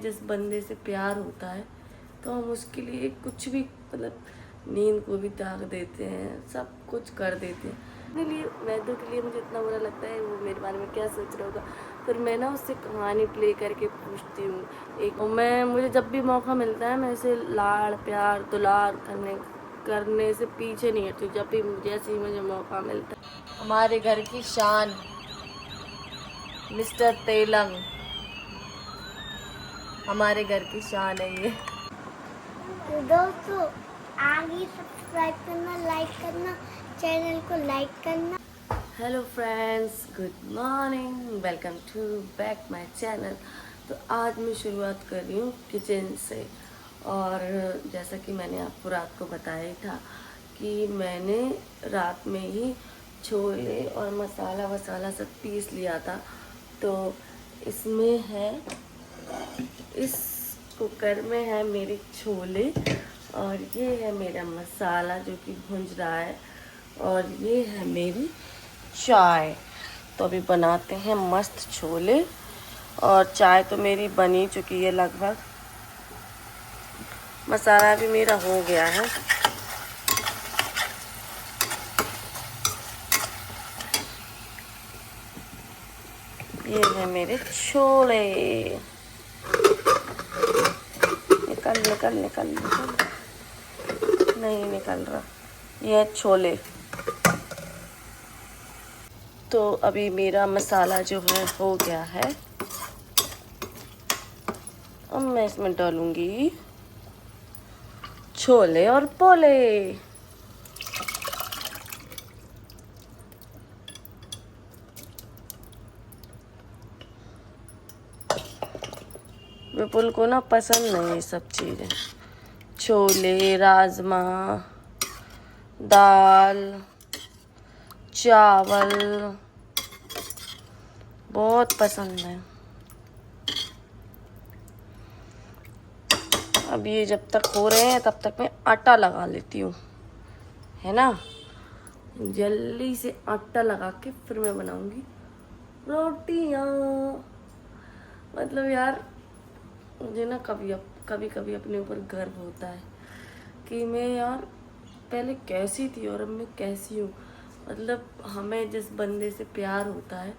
जिस बंदे से प्यार होता है तो हम उसके लिए कुछ भी, मतलब नींद को भी त्याग देते हैं, सब कुछ कर देते हैं। अपने लिए, वैदू के लिए मुझे इतना बुरा लगता है, वो मेरे बारे में क्या सोच रहा होगा। फिर मैं ना उससे कहानी प्ले करके पूछती हूँ एक, मुझे जब भी मौका मिलता है मैं इसे लाड़ प्यार दुलार करने से पीछे नहीं हटती, जब भी जैसे ही मुझे मौका मिलता है। हमारे घर की शान मिस्टर तेलंग, हमारे घर की शान है ये। तो दोस्तों आगे सब्सक्राइब करना, लाइक करना, चैनल को लाइक करना। Hello friends, good morning, welcome to back my channel. तो आज मैं शुरुआत कर रही हूँ किचन से। और जैसा कि मैंने आपको रात को बताया ही था कि मैंने रात में ही छोले और मसाला वसाला सब पीस लिया था। तो इसमें है, इस कुकर में है मेरे छोले और ये है मेरा मसाला जो कि भुंज रहा है, और ये है मेरी चाय। तो अभी बनाते हैं मस्त छोले, और चाय तो मेरी बनी चुकी है लगभग। मसाला भी मेरा हो गया है। ये है मेरे छोले। निकल निकल निकल निकल, नहीं निकल रहा। ये है छोले। तो अभी मेरा मसाला जो है हो गया है। अब मैं इसमें डालूंगी छोले और पोले। विपुल को ना पसंद नहीं ये सब चीज़ें, छोले, राजमा, दाल, चावल बहुत पसंद है। अब ये जब तक हो रहे हैं तब तक मैं आटा लगा लेती हूँ, है ना। जल्दी से आटा लगा के फिर मैं बनाऊंगी रोटियाँ। मतलब यार, मुझे ना कभी कभी अपने ऊपर गर्व होता है कि मैं यार पहले कैसी थी और अब मैं कैसी हूँ। मतलब हमें जिस बंदे से प्यार होता है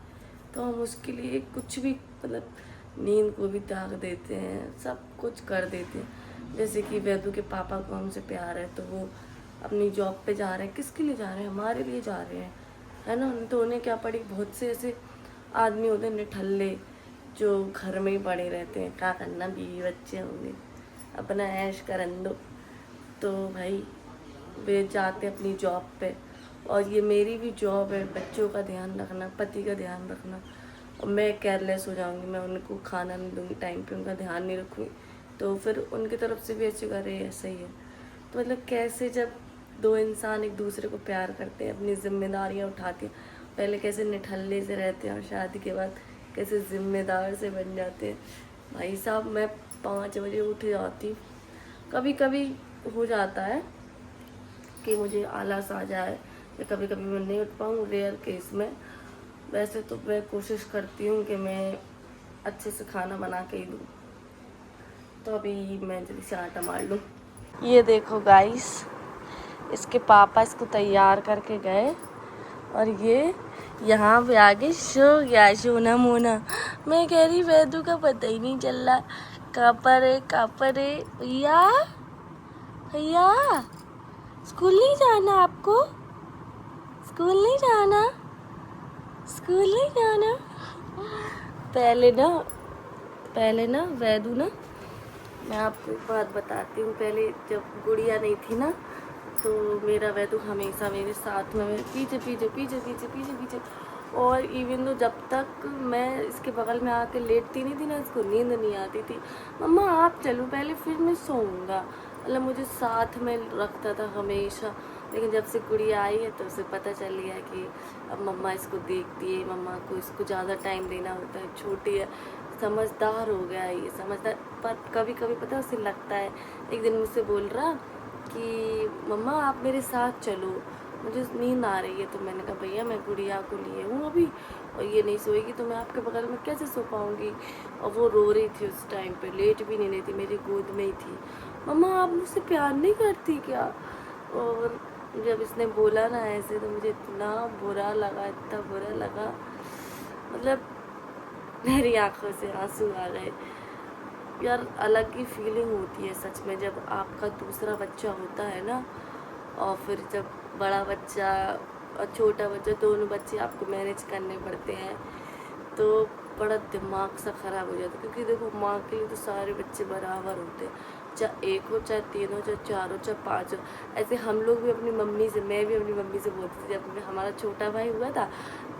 तो हम उसके लिए कुछ भी, मतलब नींद को भी त्याग देते हैं, सब कुछ कर देते हैं। जैसे कि वैदू के पापा को हमसे प्यार है तो वो अपनी जॉब पे जा रहे हैं। किसके लिए जा रहे हैं? हमारे लिए जा रहे हैं, है ना। तो उन्हें क्या पड़ी, बहुत से ऐसे आदमी होते हैं निठल्ले जो घर में ही पड़े रहते हैं, क्या करना, बीवी बच्चे होंगे, अपना ऐश करन दो। तो भाई वे जाते अपनी जॉब पे, और ये मेरी भी जॉब है, बच्चों का ध्यान रखना, पति का ध्यान रखना। और मैं केयरलेस हो जाऊंगी, मैं उनको खाना नहीं दूंगी टाइम पे, उनका ध्यान नहीं रखूँगी, तो फिर उनकी तरफ से भी ऐसे कर रही है, ऐसा ही है। तो मतलब कैसे जब दो इंसान एक दूसरे को प्यार करते हैं, अपनी जिम्मेदारियाँ उठाते हैं, पहले कैसे निठल्ले से रहते हैं और शादी के बाद कैसे ज़िम्मेदार से बन जाते हैं। भाई साहब, मैं 5 बजे उठ जाती, कभी कभी हो जाता है कि मुझे आलस आ जाए, या कभी कभी मैं नहीं उठ पाऊँ, रेयर केस में। वैसे तो मैं कोशिश करती हूँ कि मैं अच्छे से खाना बना के ही दूँ। तो अभी मैं जल्दी से आटा मार लूँ। ये देखो गाइस, इसके पापा इसको तैयार करके गए और ये यहाँ पे आगे सो गया, सोना मोना। मैं कह रही वैदू का पता ही नहीं चल रहा कहाँ पर है। भैया भैया, स्कूल नहीं जाना आपको? स्कूल नहीं जाना? स्कूल नहीं जाना? पहले ना वैदू ना, मैं आपको एक बात बताती हूँ। पहले जब गुड़िया नहीं थी ना, तो मेरा वैदू हमेशा मेरे साथ में, मेरे पीछे पीछे पीछे पीछे पीछे पीछे। और इवन तो जब तक मैं इसके बगल में आके लेटती नहीं थी ना, इसको नींद नहीं आती थी। मम्मा आप चलो पहले, फिर मैं सोऊंगा। मतलब मुझे साथ में रखता था हमेशा। लेकिन जब से गुड़िया आई है तो उसे पता चल गया कि अब मम्मा इसको देखती है, मम्मा को इसको ज़्यादा टाइम देना होता है, छोटी है, समझदार हो गया है ये, समझदार। पर कभी कभी पता है उसे लगता है, एक दिन मुझसे बोल रहा कि मम्मा आप मेरे साथ चलो, मुझे नींद आ रही है। तो मैंने कहा भैया मैं गुड़िया को लिए हूँ अभी, और ये नहीं सोएगी तो मैं आपके बगल में कैसे सो पाऊँगी। और वो रो रही थी उस टाइम पे, लेट भी नहीं रही थी, मेरी गोद में ही थी। मम्मा आप मुझसे प्यार नहीं करती क्या? और जब इसने बोला ना ऐसे तो मुझे इतना बुरा लगा, इतना बुरा लगा, मतलब मेरी आंखों से आंसू आ गए। यार अलग ही फीलिंग होती है सच में जब आपका दूसरा बच्चा होता है ना, और फिर जब बड़ा बच्चा और छोटा बच्चा दोनों बच्चे आपको मैनेज करने पड़ते हैं तो बड़ा दिमाग सा ख़राब हो जाता है। क्योंकि देखो माँ के लिए तो सारे बच्चे बराबर होते हैं, चाहे एक हो, चाहे तीन हो, चाहे चार हो, चाहे पाँच हो। ऐसे हम लोग भी अपनी मम्मी से, मैं भी अपनी मम्मी से बोलती थी, जब हमारा छोटा भाई हुआ था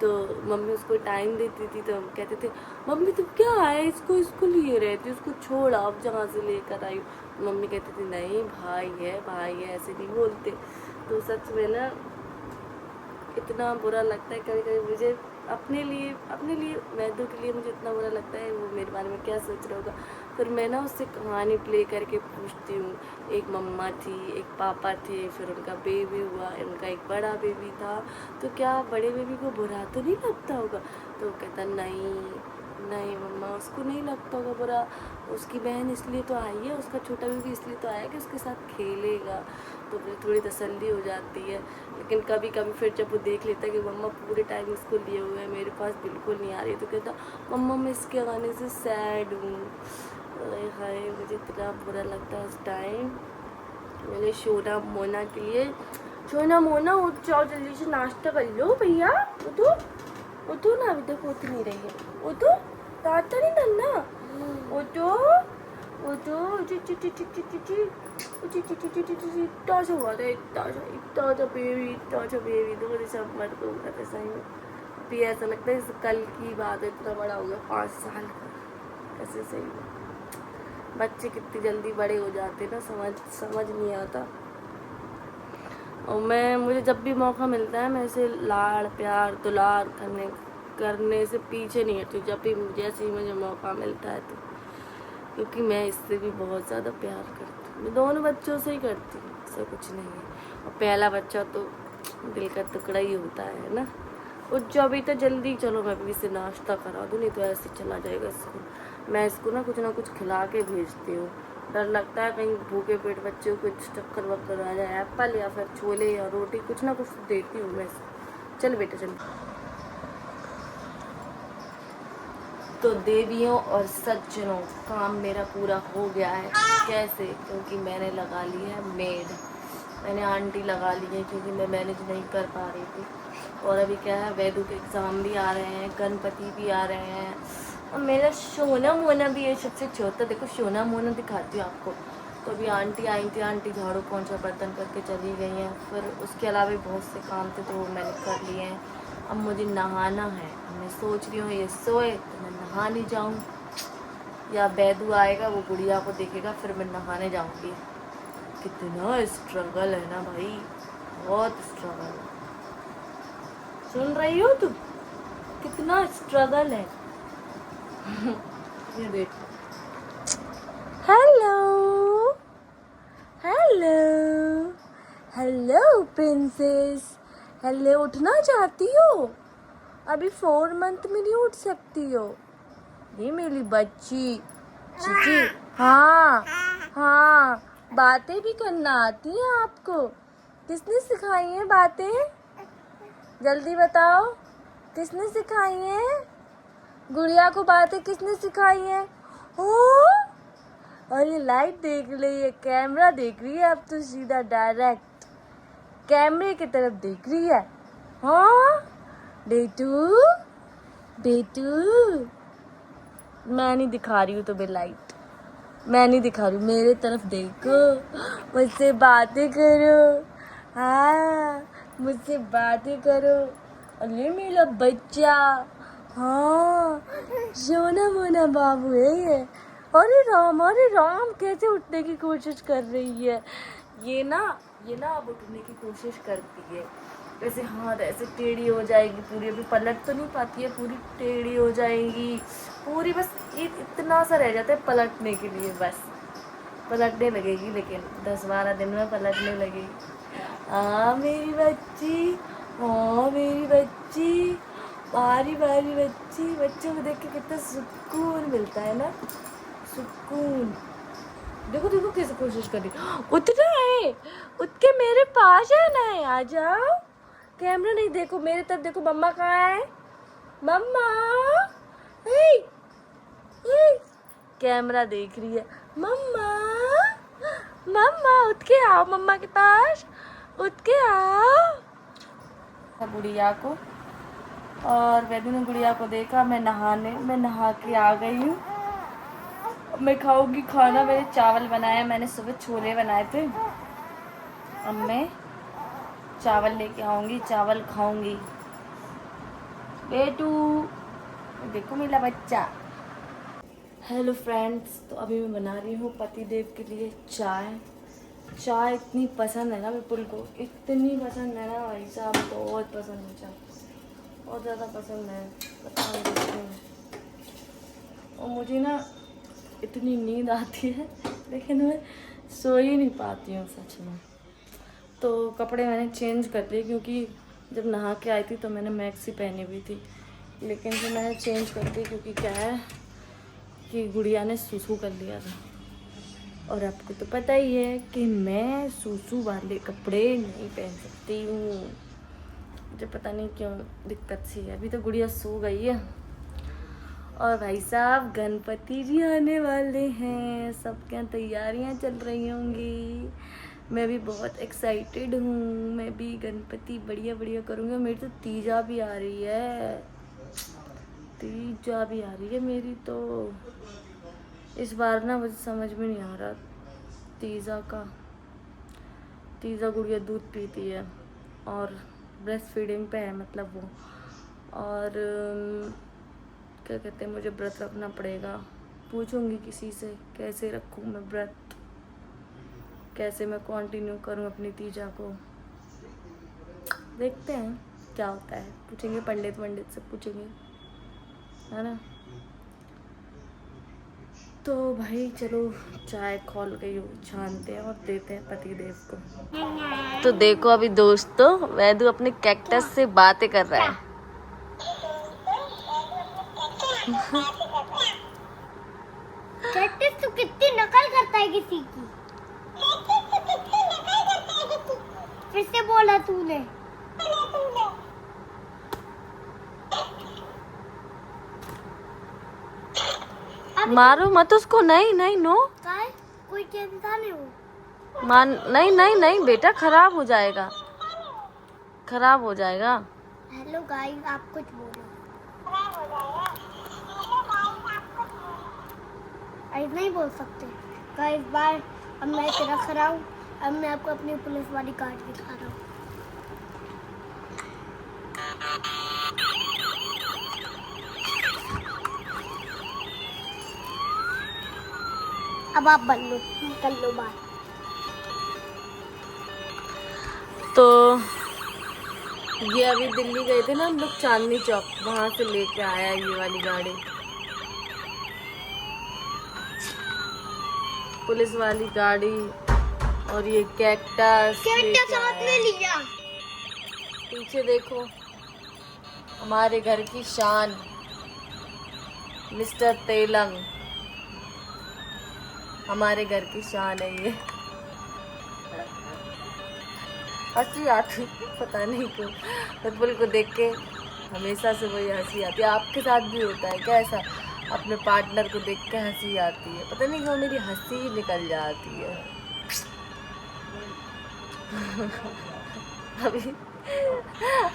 तो मम्मी उसको टाइम देती थी तो हम कहते थे मम्मी तुम क्या आए, इसको लिए रहती, उसको छोड़ आप जहाँ से लेकर आई। मम्मी कहती थी नहीं भाई है, ऐसे नहीं बोलते। तो सच में ना इतना बुरा लगता है कभी कभी मुझे अपने लिए मैदू के लिए मुझे इतना बुरा लगता है, वो मेरे बारे में क्या सोच रहा होगा। फिर मैं ना उससे कहानी प्ले करके पूछती हूँ, एक मम्मा थी, एक पापा थे, फिर उनका बेबी हुआ, उनका एक बड़ा बेबी था, तो क्या बड़े बेबी को बुरा तो नहीं लगता होगा? तो वो कहता नहीं मम्मा उसको नहीं लगता होगा बुरा, उसकी बहन इसलिए तो आई है, उसका छोटा बेबी इसलिए तो आया कि उसके साथ खेलेगा। तो फिर थोड़ी तसल्ली हो जाती है। लेकिन कभी कभी फिर जब वो देख लेता है कि मम्मा पूरे टाइम इसको लिए हुए है, मेरे पास बिल्कुल नहीं आ रही, तो कहता मम्मा मैं इसके आने से सैड हूँ। अरे हाय मुझे इतना बुरा लगता है उस टाइम। मैंने सोना मोना के लिए, सोना मोना उठ जाओ जल्दी से नाश्ता कर लो भैया, उठो ना, अभी तक उठ नहीं रही है, उठो ताता नहीं करना, उठो इतना बेबी तो सब मर्द होगा था सही में। अभी ऐसा लगता है कल की बात है, इतना बड़ा हो गया 5 साल का। ऐसे सही में बच्चे कितनी जल्दी बड़े हो जाते हैं ना, समझ नहीं आता। और मुझे जब भी मौका मिलता है मैं ऐसे लाड़ प्यार दुलार करने से पीछे नहीं हटती, जब भी जैसे ही मुझे मौका मिलता है तो, क्योंकि मैं इससे भी बहुत ज़्यादा प्यार करती हूँ। मैं दोनों बच्चों से ही करती हूँ, ऐसा कुछ नहीं है। और पहला बच्चा तो दिल का टुकड़ा ही होता है ना। उठ जाओ अभी तो जल्दी, चलो मैं अभी से नाश्ता करा दूँ, नहीं तो ऐसे चला जाएगा स्कूल। मैं इसको ना कुछ खिला के भेजती हूँ, डर लगता है कहीं भूखे पेट बच्चे को कुछ चक्कर वक्कर आ जाए। एप्पल या फिर छोले या रोटी कुछ ना कुछ देती हूँ मैं इसको। चल बेटा चल। तो देवियों और सज्जनों काम मेरा पूरा हो गया है। कैसे? क्योंकि मैंने लगा ली है मेड, मैंने आंटी लगा ली है, क्योंकि मैं मैनेज नहीं कर पा रही थी। और अभी क्या है, वैदू के एग्ज़ाम भी आ रहे हैं, गणपति भी आ रहे हैं, और मेरा सोना मोना भी है सबसे छोटा। देखो सोना मोना दिखाती हूँ आपको। तो अभी आंटी आई थी, आंटी झाड़ू पोंछा बर्तन करके चली गई हैं। फिर उसके अलावा भी बहुत से काम थे तो वो मैंने कर लिए हैं। अब मुझे नहाना है, मैं सोच रही हूँ ये सोए तो मैं नहाने जाऊँ, या बैदू आएगा वो गुड़िया को देखेगा फिर मैं नहाने जाऊँगी। कितना स्ट्रगल है ना भाई, बहुत स्ट्रगल है। सुन रही हो तुम? कितना स्ट्रगल है। ये देखो। Hello hello hello princess, hello. उठना चाहती हो? अभी 4 मंथ में नहीं उठ सकती हो। ये मेरी बच्ची चीची। हाँ बातें भी करना आती हैं आपको? किसने सिखाई हैं बातें? जल्दी बताओ, किसने सिखाई हैं? गुड़िया को बातें किसने सिखाई हैं? और ये लाइट देख रही है, कैमरा देख रही है, अब तो सीधा डायरेक्ट कैमरे की तरफ देख रही है। हाँ बेटू मैं नहीं दिखा रही हूँ तुम्हें लाइट, मैं नहीं दिखा रही हूँ, मेरे तरफ देखो, मुझसे बातें करो। हाँ मुझसे बातें करो। अरे मेरा बच्चा, हाँ सोना मोना बाबू है ये। अरे राम कैसे उठने की कोशिश कर रही है। ये ना अब उठने की कोशिश करती है, वैसे हाथ ऐसे टेढ़ी हो जाएगी पूरी, अभी पलट तो नहीं पाती है, पूरी टेढ़ी हो जाएगी पूरी, बस इतना सा रह जाता है पलटने के लिए, बस पलटने लगेगी, लेकिन 10-12 दिन में पलटने लगेगी। हाँ मेरी बच्ची, हाँ मेरी बच्ची, बारी बारी बच्ची। बच्चों को देख के कितना सुकून मिलता है ना, सुकून। देखो देखो कैसे कोशिश कर रही, उतना है, उठ के मेरे पास आना है। आ जाओ, कैमरा नहीं देखो, मेरे तरफ देखो। मम्मा कहाँ है? मम्मा, हे, हे। कैमरा देख रही है। मम्मा, मम्मा उठ के आओ, मम्मा के पास उठ के आओ। गुड़िया को, और वैदू ने गुड़िया को देखा। मैं नहा के आ गई हूँ। मैं खाऊंगी खाना। मैंने चावल बनाया, मैंने सुबह छोले बनाए थे। अब मैं चावल लेके आऊंगी, चावल खाऊंगी। बेटू देखो मेरा बच्चा। हेलो फ्रेंड्स, तो अभी मैं बना रही हूँ पति देव के लिए चाय। चाय इतनी पसंद है ना विपुल को, इतनी पसंद है ना भाई साहब, बहुत पसंद है चाय, बहुत ज़्यादा पसंद है। पता नहीं क्यों। और मुझे ना इतनी नींद आती है, लेकिन मैं सो ही नहीं पाती हूँ सच में। तो कपड़े मैंने चेंज कर लिए, क्योंकि जब नहा के आई थी तो मैंने मैक्सी पहनी हुई थी, लेकिन फिर मैंने चेंज कर दी, क्योंकि क्या है कि गुड़िया ने सूसू कर लिया था। और आपको तो पता ही है कि मैं सूसू वाले कपड़े नहीं पहन सकती हूँ, मुझे पता नहीं क्यों दिक्कत सी है। अभी तो गुड़िया सो गई है। और भाई साहब गणपति जी आने वाले हैं, सबके यहाँ तैयारियाँ चल रही होंगी। मैं भी बहुत एक्साइटेड हूँ, मैं भी गणपति बढ़िया बढ़िया करूँगी। मेरी तो तीजा भी आ रही है, तीजा भी आ रही है मेरी तो। इस बार ना मुझे समझ में नहीं आ रहा तीजा का। तीजा गुड़िया दूध पीती है और ब्रेस्ट फीडिंग पे है, मतलब वो। और क्या कहते हैं, मुझे व्रत रखना पड़ेगा। पूछूंगी किसी से कैसे रखूँ मैं व्रत, कैसे मैं कंटिन्यू करूँ अपनी तीजा को। देखते हैं क्या होता है, पूछेंगे पंडित से पूछेंगे, है ना। तो भाई चलो चाय खोल गई हो, छानते हैं और देते हैं पति देव को। तो देखो अभी दोस्तों, वैदू अपने कैक्टस से बातें कर रहा है। कैक्टस तो कितनी नकल करता है किसी की। फिर से बोला तूने। मारो मत उसको, नहीं नहीं नो। कोई इंसान है वो। मान नहीं नहीं नहीं बेटा, खराब हो जाएगा, खराब हो जाएगा। हेलो गाइस, आप कुछ बोलो। ऐसे नहीं बोल सकते गाइस। बार अब मैं इसे रख रहा हूँ। अब मैं आपको अपनी पुलिस वाली कार्ड दिखा रहा हूँ। अब आप बन लो, कर लो बात। तो ये अभी दिल्ली गए थे ना हम लोग, चांदनी चौक, वहां से लेके आया ये वाली गाड़ी, पुलिस वाली गाड़ी। और ये कैक्टस साथ में लिया। पीछे देखो, हमारे घर की शान मिस्टर तेलंग, हमारे घर की शान है ये। हंसी आती पता नहीं क्यों, विपुल को देख के हमेशा से वही हंसी आती है। आपके साथ भी होता है क्या ऐसा? अपने पार्टनर को देख के हंसी आती है, पता नहीं क्यों मेरी हंसी निकल जाती है। अभी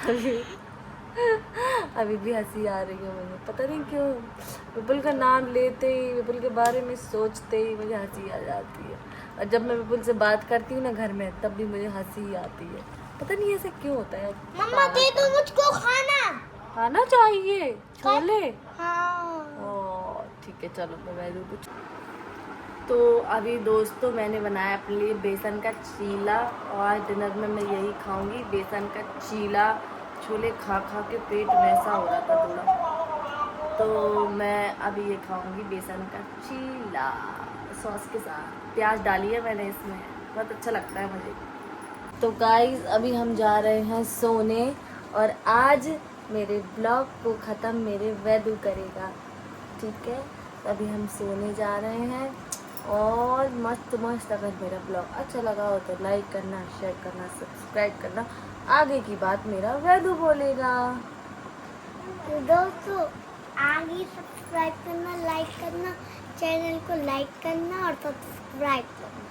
अभी अभी भी हंसी आ रही है मुझे, पता नहीं क्यों। विपुल का नाम लेते ही, विपुल के बारे में सोचते ही मुझे हंसी आ जाती है। और जब मैं विपुल से बात करती हूँ ना घर में, तब भी मुझे हंसी आती है, पता नहीं ऐसे क्यों होता है। मम्मा दे दो मुझको खाना। खाना चाहिए, छोले। हाँ। ठीक है चलो मैं दूँ कुछ। तो अभी दोस्तों मैंने बनाया अपने लिए बेसन का चीला, और डिनर में मैं यही खाऊंगी, बेसन का चीला। छोले खा खा के पेट वैसा हो रहा था थोड़ा, तो मैं अभी ये खाऊंगी बेसन का चीला सॉस के साथ। प्याज डाली है मैंने इसमें, बहुत अच्छा लगता है मुझे। तो गाइस अभी हम जा रहे हैं सोने और आज मेरे ब्लॉग को ख़त्म मेरे वैदू करेगा, ठीक है। तो अभी हम सोने जा रहे हैं और मस्त मस्त। अगर मेरा ब्लॉग अच्छा लगा हो तो लाइक करना, शेयर करना, सब्सक्राइब करना। आगे की बात मेरा वैदू बोलेगा। तो दोस्तों आगे सब्सक्राइब करना, लाइक करना, चैनल को लाइक करना और सब्सक्राइब करना।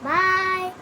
बाय।